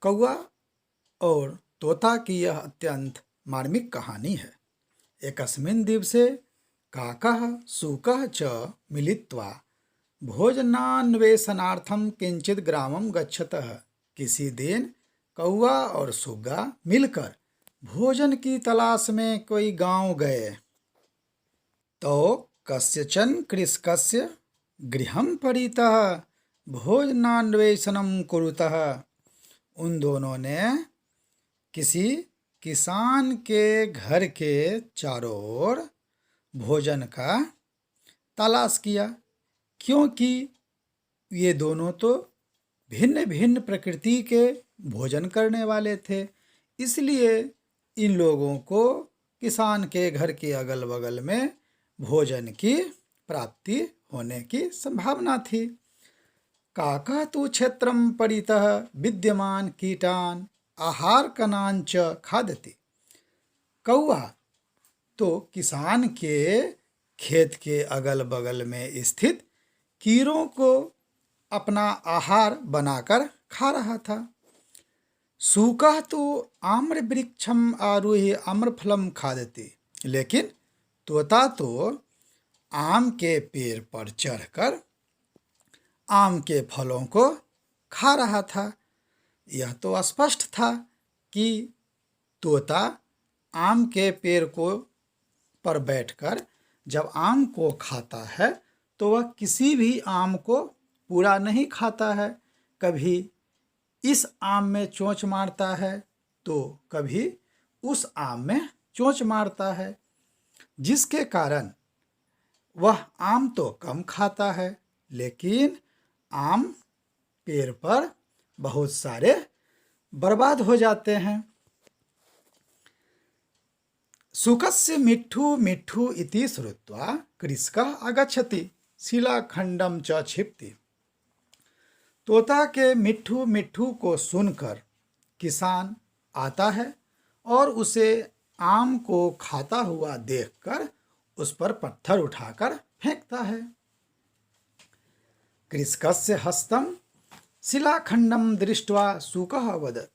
कौवा और तोता की यह अत्यंत मार्मिक कहानी है। एकस्मिन् दिवसे काकः शुकः च मिलित्वा भोजनान्वेषणार्थं किंचित ग्रामं गच्छतः। किसी दिन कौवा और सुग्गा मिलकर भोजन की तलाश में कोई गांव गए तो कस्यचन कृषकस्य गृहं परितः भोजनान्वेषणं कुरुतः। उन दोनों ने किसी किसान के घर के चारों ओर भोजन का तलाश किया, क्योंकि ये दोनों तो भिन्न भिन्न प्रकृति के भोजन करने वाले थे। इसलिए इन लोगों को किसान के घर के अगल बगल में भोजन की प्राप्ति होने की संभावना थी। काकः तु क्षेत्रं परितः विद्यमान कीटान आहारकणान च खादति। कौवा तो किसान के खेत के अगल बगल में स्थित कीड़ों को अपना आहार बनाकर खा रहा था। शुकः तो आम्र वृक्षम आरुह्य आम्रफलम खादति। लेकिन तोता तो आम के पेड़ पर चढ़कर आम के फलों को खा रहा था। यह तो स्पष्ट था कि तोता आम के पेड़ को पर बैठकर जब आम को खाता है तो वह किसी भी आम को पूरा नहीं खाता है। कभी इस आम में चोंच मारता है तो कभी उस आम में चोंच मारता है, जिसके कारण वह आम तो कम खाता है, लेकिन आम पेड़ पर बहुत सारे बर्बाद हो जाते हैं। शुकस्य मिट्ठू मिट्ठू इति श्रुत्वा कृषकः आगच्छति शिलाखंडम च क्षिप्ति। तोता के मिट्ठू मिट्ठू को सुनकर किसान आता है और उसे आम को खाता हुआ देखकर उस पर पत्थर उठाकर फेंकता है। कृषकस्य हस्तं शिलाखंडम दृष्ट्वा शुकः अवदत्।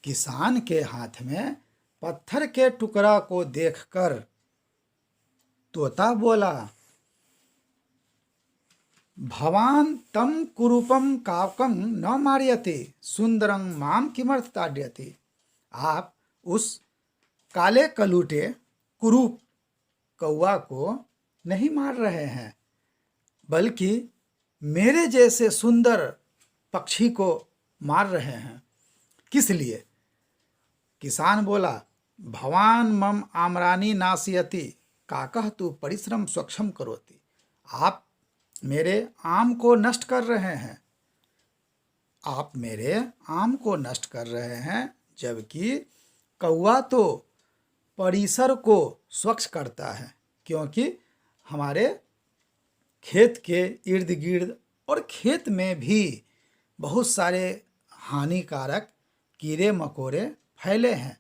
किसान के हाथ में पत्थर के टुकड़ा को देखकर तोता बोला, भवान तम कुरूपम काकं न मारयति सुंदरं माम किमर्थ ताड्यति। आप उस काले कलूटे कुरूप कौवा को नहीं मार रहे हैं, बल्कि मेरे जैसे सुंदर पक्षी को मार रहे हैं। किस लिए? किसान बोला, भवान मम आम्रानी नाशयति काकः तु परिश्रम स्वक्षम करोति। आप मेरे आम को नष्ट कर रहे हैं। आप मेरे आम को नष्ट कर रहे हैं, जबकि कौवा तो परिसर को स्वच्छ करता है, क्योंकि हमारे खेत के इर्द गिर्द और खेत में भी बहुत सारे हानिकारक कीड़े मकोड़े फैले हैं,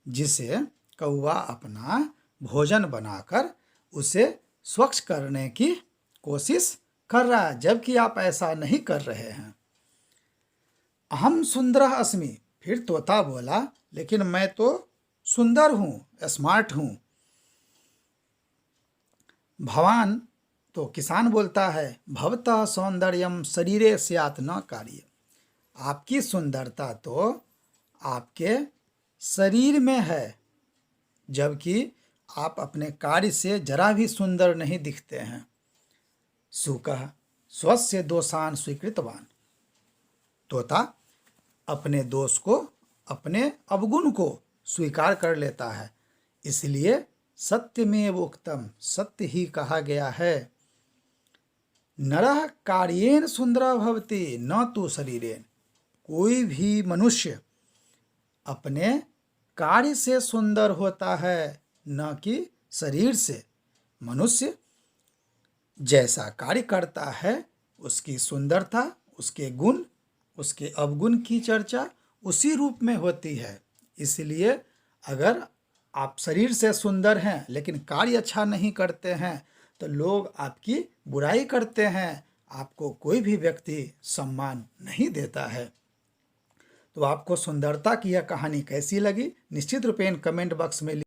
जिसे कौवा अपना भोजन बनाकर उसे स्वच्छ करने की कोशिश कर रहा है, जबकि आप ऐसा नहीं कर रहे हैं। अहम सुंदरः अस्मि। फिर तोता बोला, लेकिन मैं तो सुंदर हूँ, स्मार्ट हूँ। भवान तो किसान बोलता है, भवतः सौंदर्यम शरीरे स्यात् न कार्य। आपकी सुंदरता तो आपके शरीर में है, जबकि आप अपने कार्य से जरा भी सुंदर नहीं दिखते हैं। शुकः स्वस्य दोषान् स्वीकृतवान्। तोता अपने दोष को, अपने अवगुण को स्वीकार कर लेता है। इसलिए सत्यमेव उक्तम, सत्य ही कहा गया है। नरः कार्येन सुंदरः भवति न तु शरीरेण। कोई भी मनुष्य अपने कार्य से सुंदर होता है, न कि शरीर से। मनुष्य जैसा कार्य करता है, उसकी सुंदरता, उसके गुण, उसके अवगुण की चर्चा उसी रूप में होती है। इसलिए अगर आप शरीर से सुंदर हैं लेकिन कार्य अच्छा नहीं करते हैं तो लोग आपकी बुराई करते हैं, आपको कोई भी व्यक्ति सम्मान नहीं देता है। तो आपको सुंदरता की यह कहानी कैसी लगी निश्चित रूपेण कमेंट बॉक्स में